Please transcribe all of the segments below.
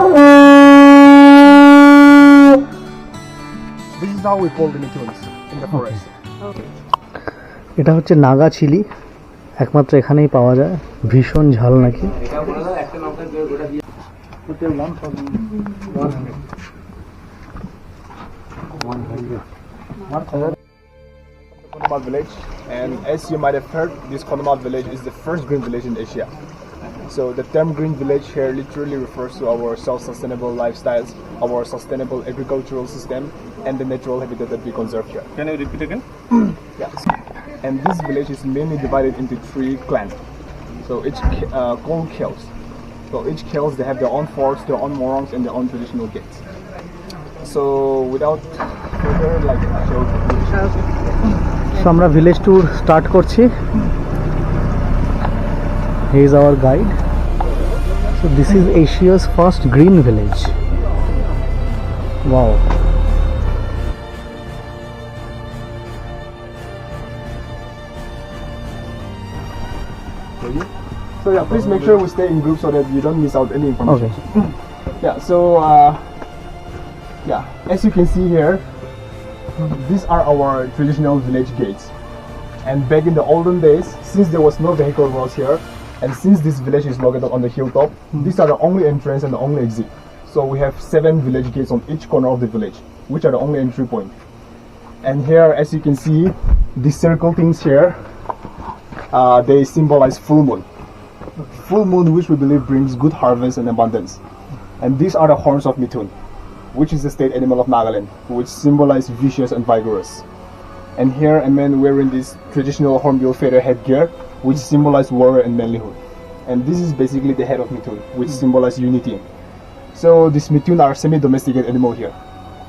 This is how we call the mituns in the forest. Okay. এটা হচ্ছে Naga chilli, একমাত্র এখানেই পাওয়া যায়, ভীষণ ঝাল নাকি। Khonoma village, and as you might have heard, this Khonoma village is the first green village in Asia. So the term green village here literally refers to our self-sustainable lifestyles, our sustainable agricultural system, and the natural habitat that we conserve here. Can you repeat again? Yes. And this village is mainly divided into 3 clans. So each called khels. So each khels, they have their own forts, their own morongs, and their own traditional gates. So without further So আমরা village tour start করছি। He is our guide. So this is Asia's first green village. Wow. So yeah, please make sure we stay in groups so that you don't miss out any information. Okay. Yeah, so as you can see here, these are our traditional village gates. And back in the olden days, since there was no vehicle roads here, and since this village is located on the hilltop, these are the only entrance and the only exit. So we have 7 village gates on each corner of the village, which are the only entry point. And here, as you can see, these circle things here, they symbolize full moon. Full moon, which we believe brings good harvest and abundance. And these are the horns of Mithun, which is the state animal of Nagaland, which symbolize vicious and vigorous. And here a man wearing this traditional hornbill feather headgear, which symbolize warrior and manlyhood. And this is basically the head of Mithun, which symbolize unity. So these Mithun are semi-domesticated animal here.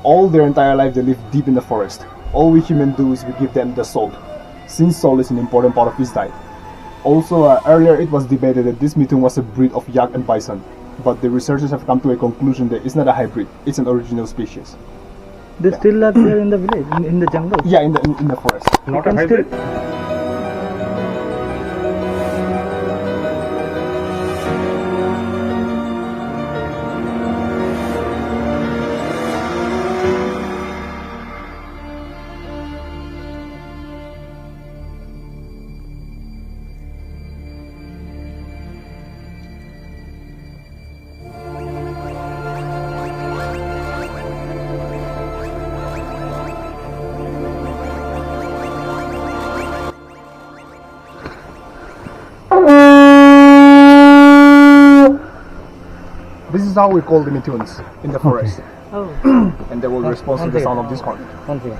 All their entire life they live deep in the forest. All we humans do is we give them the salt, since salt is an important part of his diet. Also, earlier it was debated that this Mithun was a breed of yak and bison, but the researchers have come to a conclusion that it's not a hybrid, it's an original species. They still live here in the village, in the jungle. Yeah, in the forest. Not a hybrid. This is how we call the Mithuns in the forest. Oh. And they will respond to the sound of this horn. One second.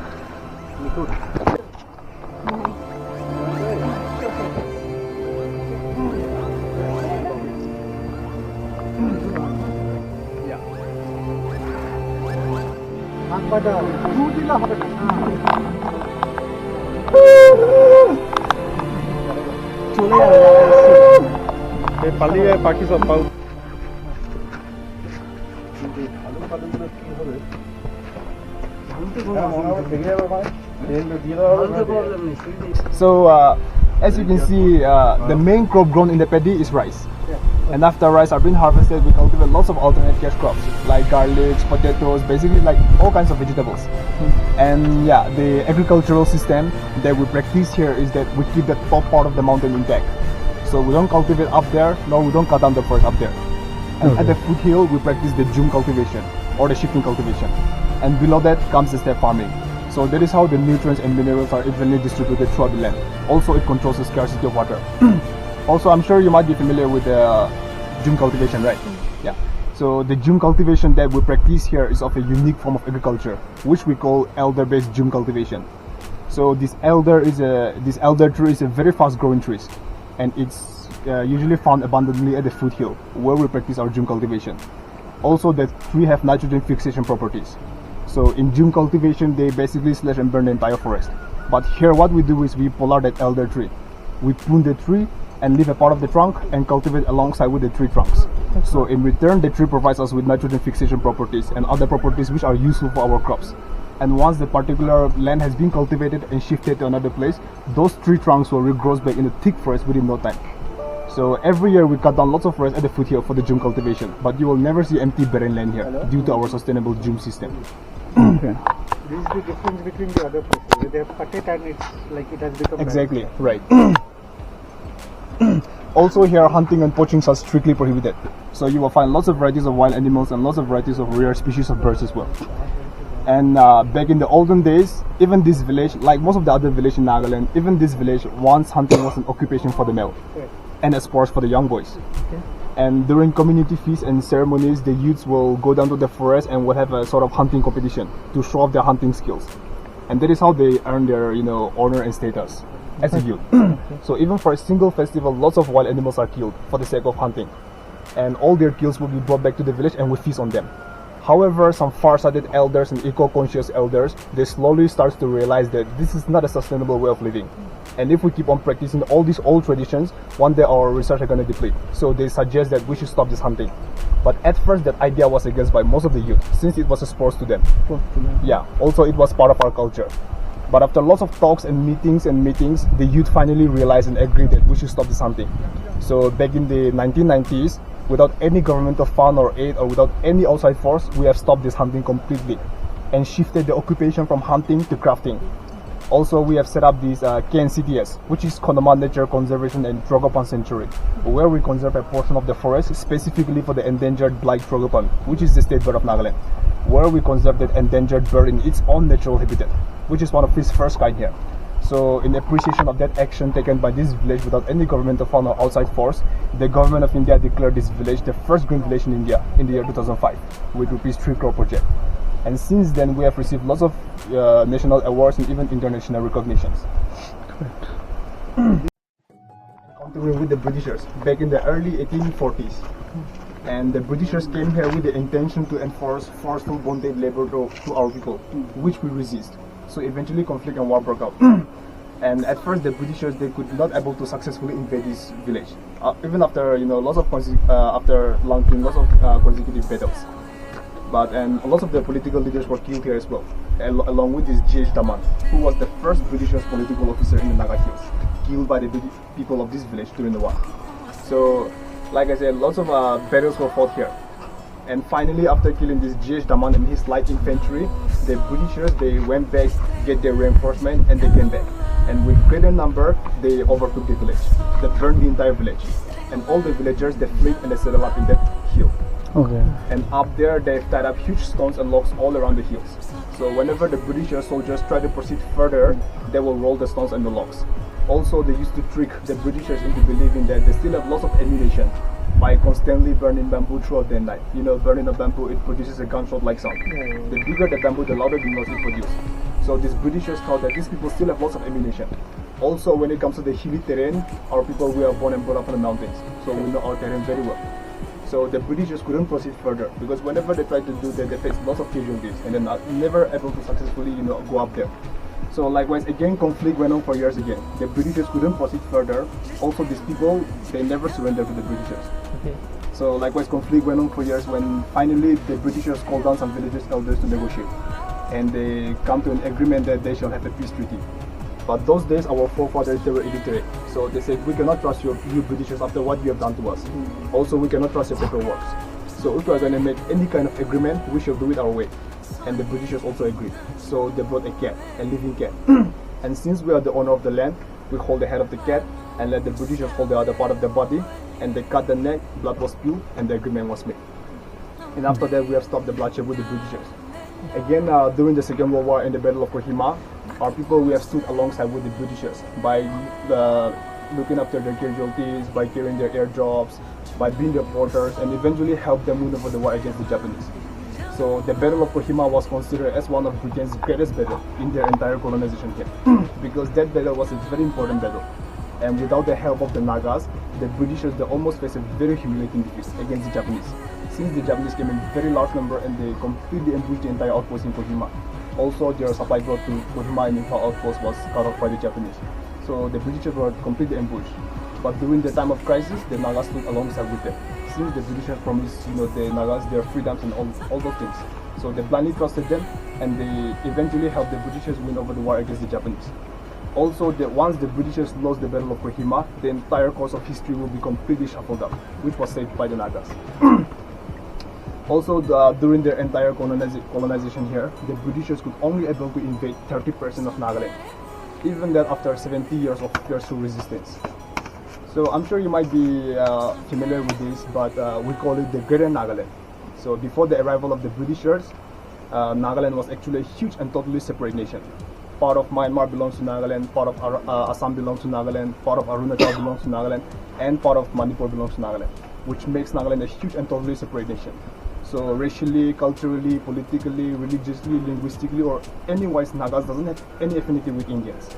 এই পালিয়ে পাখি সব পাও। So as you can see, the main crop grown in the paddy is rice. And after rice are being harvested, we cultivate lots of alternate cash crops like garlic, potatoes, basically like all kinds of vegetables. And yeah, the agricultural system that we practice here is that we keep the top part of the mountain intact. So we don't cultivate up there, no, we don't cut down the forest up there. And at the foothill, we practice the June cultivation or the shifting cultivation. And below that comes the step farming. So that is how the nutrients and minerals are evenly distributed throughout the land. Also, it controls the scarcity of water. Also, I'm sure you might be familiar with the June cultivation, right? Yeah. So the June cultivation that we practice here is of a unique form of agriculture, which we call elder-based June cultivation. So this elder tree is a very fast-growing tree, and it's usually found abundantly at the foothill where we practice our June cultivation. Also, the tree have nitrogen fixation properties. So in June cultivation, they basically slash and burn the entire forest. But here what we do is we pull out that elder tree. We prune the tree and leave a part of the trunk and cultivate alongside with the tree trunks. So in return, the tree provides us with nitrogen fixation properties and other properties which are useful for our crops. And once the particular land has been cultivated and shifted to another place, those tree trunks will regrow back in a thick forest within no time. So every year we cut down lots of forests at the foothill for the jum cultivation, but you will never see empty barren land here due to our sustainable jum system. Okay. This is the difference between the other places where they have cut it and it's like it has become Exactly, right. Also here hunting and poaching are strictly prohibited. So you will find lots of varieties of wild animals and lots of varieties of rare species of birds as well. And back in the olden days, even this village, like most of the other villages in Nagaland, even this village, once hunting was an occupation for the male and a sport for the young boys. And during community feasts and ceremonies, the youths will go down to the forest and will have a sort of hunting competition to show off their hunting skills. And that is how they earn their, honor and status as a youth. So even for a single festival, lots of wild animals are killed for the sake of hunting. And all their kills will be brought back to the village and we feast on them. However, some far-sighted elders and eco-conscious elders, they slowly start to realize that this is not a sustainable way of living. And if we keep on practicing all these old traditions, one day our resources are going to deplete. So they suggest that we should stop this hunting. But at first that idea was against by most of the youth, since it was a sport to them. Yeah, also it was part of our culture. But after lots of talks and meetings, the youth finally realized and agreed that we should stop this hunting. So back in the 1990s, without any governmental fund or aid or without any outside force, we have stopped this hunting completely and shifted the occupation from hunting to crafting. Also, we have set up this KNCTS, which is Khonoma Nature Conservation and Trogopan Sanctuary, where we conserve a portion of the forest specifically for the endangered black trogopan, which is the state bird of Nagaland, where we conserve that endangered bird in its own natural habitat, which is one of its first kind here. So in appreciation of that action taken by this village without any governmental fund or outside force, the government of India declared this village the first green village in India in the year 2005 with ₹3 crore project. And since then we have received lots of national awards and even international recognitions. Encountering with the Britishers back in the early 1840s. And the Britishers came here with the intention to enforce forceful bondage labor to our people, which we resist. So eventually conflict and war broke out. And at first the Britishers, they could not able to successfully invade this village, even after lots of after launching lots of consecutive battles. And lots of the political leaders were killed here as well, along with this J.H. Daman, who was the first Britishers political officer in the Naga Hills, killed by the people of this village during the war. So, like I said, lots of battles were fought here. And finally, after killing this J.H. Daman and his light infantry, the Britishers, they went back, get their reinforcement, and they came back. And with greater number, they overtook the village. They burned the entire village. And all the villagers, they fled and they settled up in that hill. Okay. And up there, they've tied up huge stones and logs all around the hills. So whenever the British soldiers try to proceed further, they will roll the stones and the logs. Also, they used to trick the Britishers into believing that they still have lots of ammunition by constantly burning bamboo throughout the night. Burning a bamboo, it produces a gunshot-like sound. The bigger the bamboo, the louder the noise it produces. So these Britishers thought that these people still have lots of ammunition. Also, when it comes to the hilly terrain, our people, we are born and brought up in the mountains, so we know our terrain very well. So the Britishers couldn't proceed further because whenever they tried to do that, they faced lots of casualties and then never able to successfully, go up there. So likewise, again, conflict went on for years again. The Britishers couldn't proceed further. Also, these people, they never surrendered to the Britishers. Okay. So likewise, conflict went on for years when finally the Britishers called down some villagers' elders to negotiate. And they come to an agreement that they shall have a peace treaty. But those days, our forefathers, they were illiterate. So they said, we cannot trust you Britishers after what you have done to us. Also, we cannot trust your paperwork. So if we are going to make any kind of agreement, we shall do it our way. And the Britishers also agreed. So they brought a cat, a living cat. And since we are the owner of the land, we hold the head of the cat and let the Britishers hold the other part of the body. And they cut the neck, blood was spilled, and the agreement was made. And after that, we have stopped the bloodshed with the Britishers. Again, during the Second World War in the Battle of Khonoma, our people, we have stood alongside with the Britishers by looking after their casualties, by carrying their airdrops, by being their porters, and eventually helped them win over the war against the Japanese. So the Battle of Khonoma was considered as one of Britain's greatest battles in their entire colonization here, because that battle was a very important battle. And without the help of the Nagas, the Britishers, they almost faced a very humiliating defeat against the Japanese. Since the Japanese came in very large number and they completely ambushed the entire outpost in Khonoma. Also, their supply road to Khonoma and Imphal outpost was cut off by the Japanese. So the Britishers were completely ambushed. But during the time of crisis, the Nagas stood alongside with them. Since the Britishers promised, the Nagas their freedoms and all those things. So they blindly trusted them, and they eventually helped the Britishers win over the war against the Japanese. Also, once the Britishers lost the Battle of Kohima, the entire course of history will be completely shuffled up, which was saved by the Nagas. Also, during their entire colonization here, the Britishers could only able to invade 30% of Nagaland. Even that after 70 years of fierce resistance. So I'm sure you might be familiar with this, but we call it the Greater Nagaland. So before the arrival of the Britishers, Nagaland was actually a huge and totally separate nation. Part of Myanmar belongs to Nagaland, part of Assam belongs to Nagaland, part of Arunachal belongs to Nagaland, and part of Manipur belongs to Nagaland, which makes Nagaland a huge and totally separate nation. So racially, culturally, politically, religiously, linguistically, or anywise, Nagas doesn't have any affinity with Indians.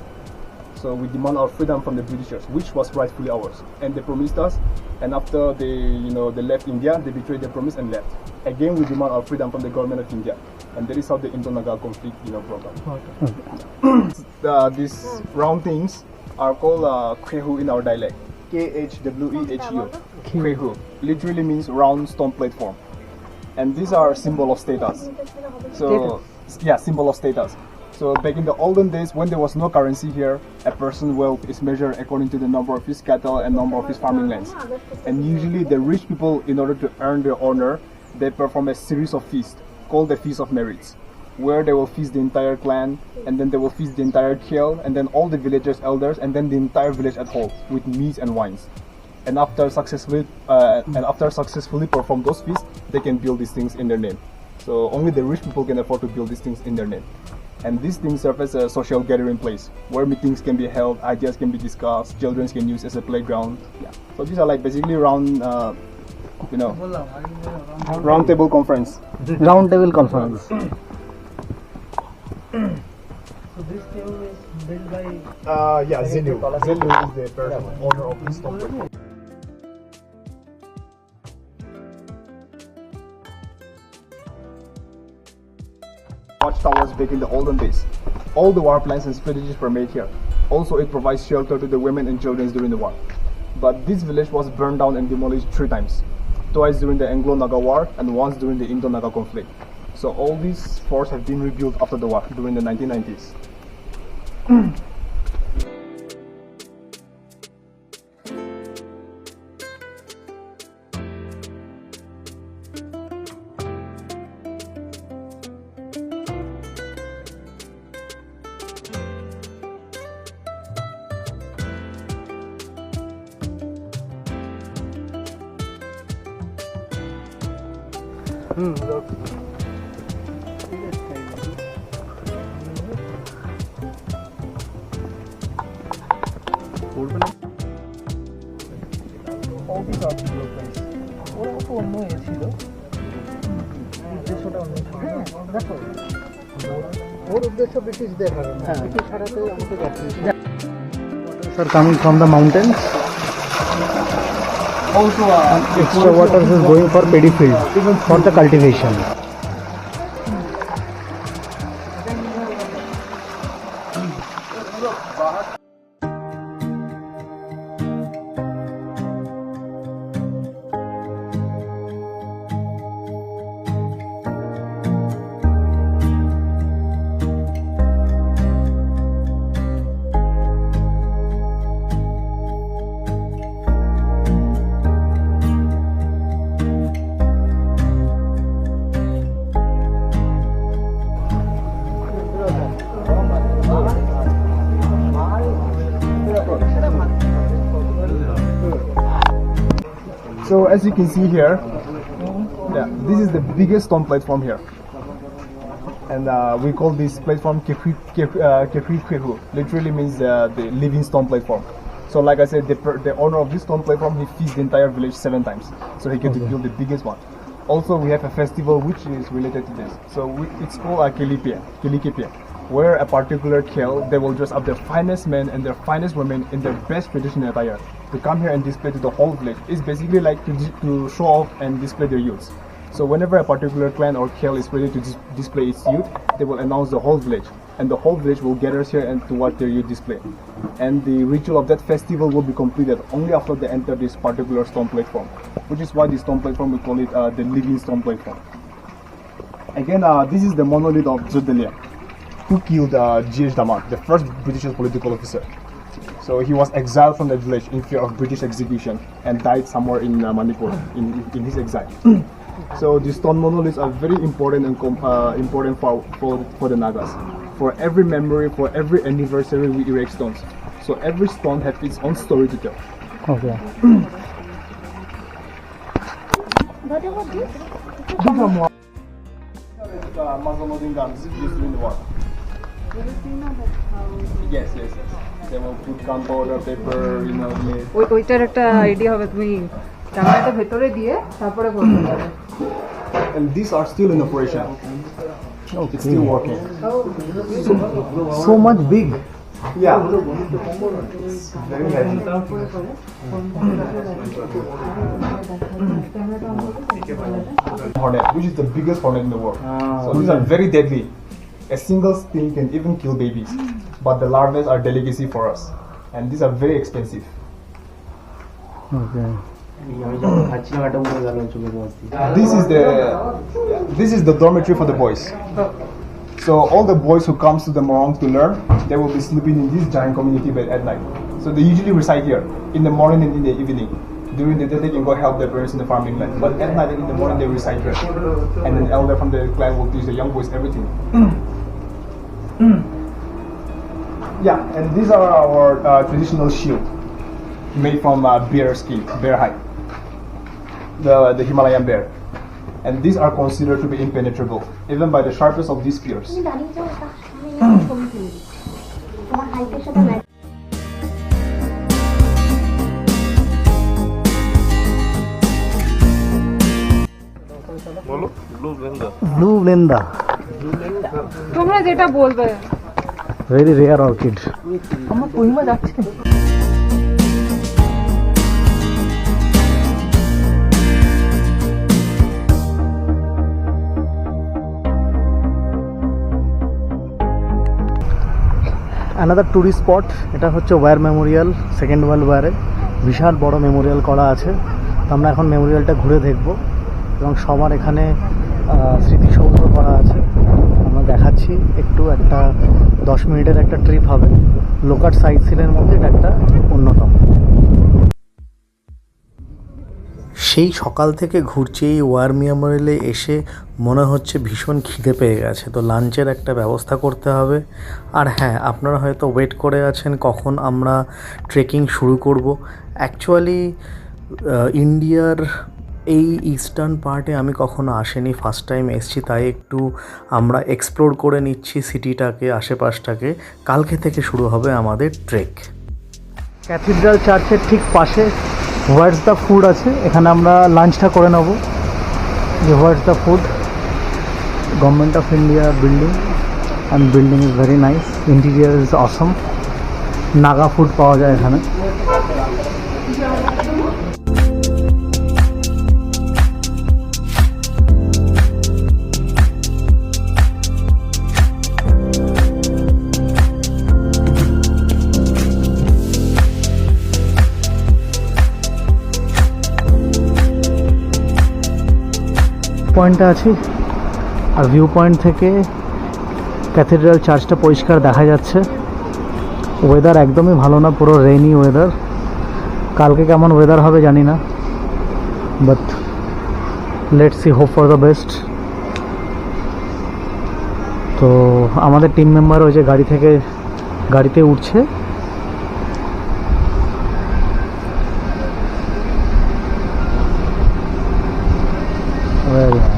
So we demand our freedom from the Britishers, which was rightfully ours, and they promised us. And after they left India, they betrayed their promise and left. Again, we demand our freedom from the government of India, and that is how the Indo-Naga conflict, broke out. These round things are called Khwehu in our dialect. Khwehwu. Khwehu literally means round stone platform, and these are symbol of status. So yeah, symbol of status. So back in the olden days, when there was no currency here, a person's wealth is measured according to the number of his cattle and number of his farming lands. And usually the rich people, in order to earn their honor, they perform a series of feasts called the Feast of Merits, where they will feast the entire clan, and then they will feast the entire kill, and then all the villagers' elders, and then the entire village at whole, with meats and wines. And after successfully perform those feasts, they can build these things in their name. So only the rich people can afford to build these things in their name. And these things serve as a social gathering place where meetings can be held, ideas can be discussed, children can use as a playground. Yeah. So these are like basically round table conference. Round table conference. So this cave is built by Zelu. Zelu is the person, owner of this complex. Watchtowers back in the olden days. All the war plans and strategies were made here. Also, it provides shelter to the women and children during the war. But this village was burned down and demolished 3 times. Twice during the Anglo-Naga War and once during the Indo-Naga conflict. So all these forts have been rebuilt after the war during the 1990s. All these are people place. Waters are coming from the mountains. Also, Extra water is going for paddy field, for the cultivation. So as you can see here, this is the biggest stone platform here, and we call this platform Khwehu. Literally means the living stone platform. So like I said, the owner of this stone platform, he feeds the entire village 7 times, so he gets to build the biggest one. Also, we have a festival which is related to this. So it's called Dzuleke, where a particular kill, they will dress up their finest men and their finest women in their best traditional attire to come here and display to the whole village. It's basically like to show off and display their youths. So whenever a particular clan or kill is ready to display its youth, they will announce the whole village, and the whole village will gather here and to watch their youth display. And the ritual of that festival will be completed only after they enter this particular stone platform, which is why this stone platform, we call it the living stone platform. Again, this is the monolith of Dzuleke. who killed G.H. Damant, the first British political officer. So he was exiled from the village in fear of British execution and died somewhere in Manipur in his exile. So these stone monoliths are very important and important for the Nagas. For every memory, for every anniversary, we erect stones. So every stone has its own story to tell. Okay. Muzzle-loading guns used in the war. Yes. They will put gunpowder, paper, ওইটার একটা idea হবে তুমি ক্যামেরাটা ভেতরে দিয়ে তারপরে করতে পারবে And these are still in operation. It's still working. So much big. Yeah. It's very heavy. Hornet, which is the biggest hornet in the world. So these are very deadly. A single sting can even kill babies, but the larvae are delicacy for us, and these are very expensive. Okay. This is the dormitory for the boys. So all the boys who comes to the Morong to learn, they will be sleeping in this giant community bed at night. So they usually reside here in the morning and in the evening. During the day they can go help their parents in the farming land, but at night and in the morning they reside here. And an elder from the clan will teach the young boys everything. Yeah, and these are our traditional shield made from bear skin, bear hide, the Himalayan bear. And these are considered to be impenetrable, even by the sharpest of these spears. বলো blue Blender Blue Lenda. তোমরা যেটা বলবে Very rare orchid. আমার কহিমা যাচ্ছে Another tourist spot, এটা হচ্ছে war Memorial, second world ওয়ারে বিশাল বড় Memorial করা আছে। তো আমরা এখন মেমোরিয়ালটা ঘুরে দেখব এবং সবার এখানে স্মৃতিসৌধ করা আছে। আমরা দেখাচ্ছি একটু, একটা 10 মিনিটের একটা ট্রিপ হবে। লোকাল সাইট সিনের মধ্যে এটা একটা অন্যতম। সেই সকাল থেকে ঘুরছি এই ওয়ার মেমোরিয়ালে এসে মনে হচ্ছে ভীষণ খিদে পেয়ে গেছে, তো লাঞ্চের একটা ব্যবস্থা করতে হবে। আর হ্যাঁ, আপনারা হয়তো ওয়েট করে আছেন কখন আমরা ট্রেকিং শুরু করব। অ্যাকচুয়ালি ইন্ডিয়ার এই ইস্টার্ন পার্টে আমি কখনো আসিনি, ফার্স্ট টাইম এসেছি, তাই একটু আমরা এক্সপ্লোর করে নিচ্ছি সিটিটাকে, আশেপাশটাকে। কালকে থেকে শুরু হবে আমাদের ট্রেক। ক্যাথিড্রাল চার্চের ঠিক পাশে হোয়াটস দ্য ফুড আছে, এখানে আমরা লাঞ্চটা করে নেব। যে what's the food, government of India building, and building is very nice, interior is Assam. Naga food পাওয়া যায় এখানে। পয়েন্টটা আছি, আর ভিউ পয়েন্ট থেকে ক্যাথিড্রাল চার্চটা পরিষ্কার দেখা যাচ্ছে। ওয়েদার একদমই ভালো না, পুরো রেইনি ওয়েদার। কালকে কেমন ওয়েদার হবে জানি না, but let's see, hope for the best. তো আমাদের টিম মেম্বার ওই যে গাড়িতে উঠছে। Very nice.